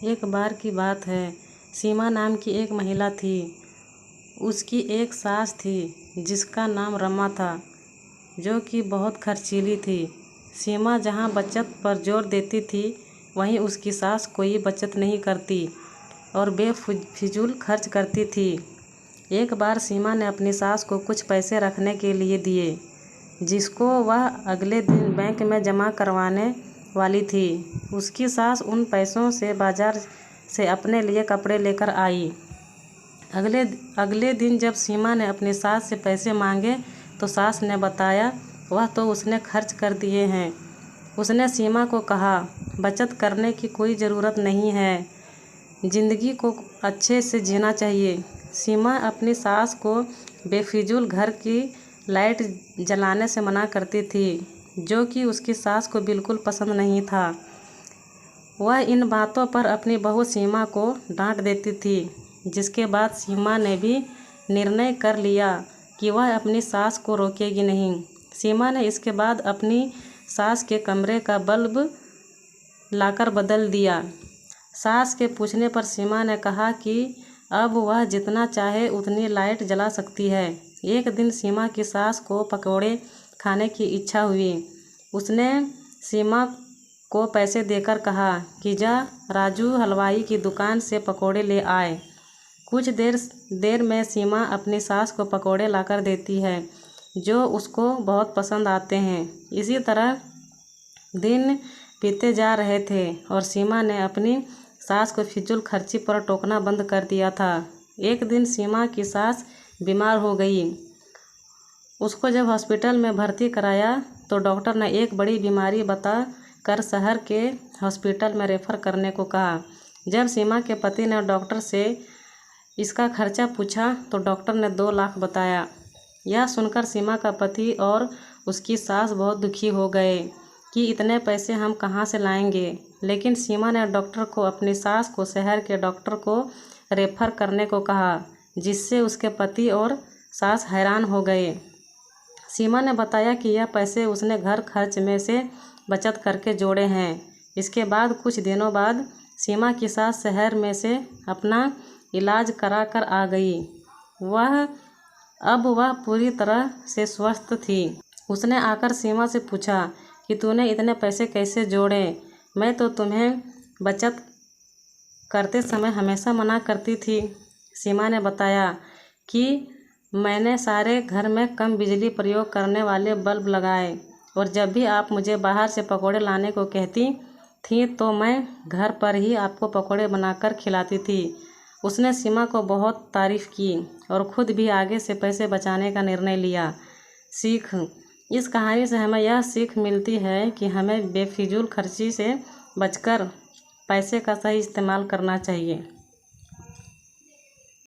एक बार की बात है। सीमा नाम की एक महिला थी। उसकी एक सास थी जिसका नाम रमा था, जो कि बहुत खर्चीली थी। सीमा जहाँ बचत पर जोर देती थी, वहीं उसकी सास कोई बचत नहीं करती और बेफिजूल खर्च करती थी। एक बार सीमा ने अपनी सास को कुछ पैसे रखने के लिए दिए, जिसको वह अगले दिन बैंक में जमा करवाने वाली थी। उसकी सास उन पैसों से बाजार से अपने लिए कपड़े लेकर आई। अगले दिन जब सीमा ने अपनी सास से पैसे मांगे तो सास ने बताया वह तो उसने खर्च कर दिए हैं। उसने सीमा को कहा, बचत करने की कोई ज़रूरत नहीं है, ज़िंदगी को अच्छे से जीना चाहिए। सीमा अपनी सास को बेफिजूल घर की लाइट जलाने से मना करती थी, जो कि उसकी सास को बिल्कुल पसंद नहीं था। वह इन बातों पर अपनी बहू सीमा को डांट देती थी, जिसके बाद सीमा ने भी निर्णय कर लिया कि वह अपनी सास को रोकेगी नहीं। सीमा ने इसके बाद अपनी सास के कमरे का बल्ब लाकर बदल दिया। सास के पूछने पर सीमा ने कहा कि अब वह जितना चाहे उतनी लाइट जला सकती है। एक दिन सीमा की सास को पकौड़े खाने की इच्छा हुई। उसने सीमा को पैसे देकर कहा कि जा राजू हलवाई की दुकान से पकौड़े ले आए। कुछ देर में सीमा अपनी सास को पकौड़े लाकर देती है, जो उसको बहुत पसंद आते हैं। इसी तरह दिन बीते जा रहे थे और सीमा ने अपनी सास को फिजूल खर्ची पर टोकना बंद कर दिया था। एक दिन सीमा की सास बीमार हो गई। उसको जब हॉस्पिटल में भर्ती कराया तो डॉक्टर ने एक बड़ी बीमारी बता कर शहर के हॉस्पिटल में रेफ़र करने को कहा। जब सीमा के पति ने डॉक्टर से इसका खर्चा पूछा तो डॉक्टर ने 2 लाख बताया। यह सुनकर सीमा का पति और उसकी सास बहुत दुखी हो गए कि इतने पैसे हम कहाँ से लाएंगे। लेकिन सीमा ने डॉक्टर को अपनी सास को शहर के डॉक्टर को रेफ़र करने को कहा, जिससे उसके पति और सास हैरान हो गए। सीमा ने बताया कि यह पैसे उसने घर खर्च में से बचत करके जोड़े हैं। इसके बाद कुछ दिनों बाद सीमा की सास शहर में से अपना इलाज करा कर आ गई। अब वह पूरी तरह से स्वस्थ थी। उसने आकर सीमा से पूछा कि तूने इतने पैसे कैसे जोड़े? मैं तो तुम्हें बचत करते समय हमेशा मना करती थी। सीमा ने बताया कि मैंने सारे घर में कम बिजली प्रयोग करने वाले बल्ब लगाए और जब भी आप मुझे बाहर से पकौड़े लाने को कहती थी तो मैं घर पर ही आपको पकौड़े बनाकर खिलाती थी। उसने सीमा को बहुत तारीफ़ की और ख़ुद भी आगे से पैसे बचाने का निर्णय लिया। सीख: इस कहानी से हमें यह सीख मिलती है कि हमें बेफिजूल खर्ची से बचकर पैसे का सही इस्तेमाल करना चाहिए।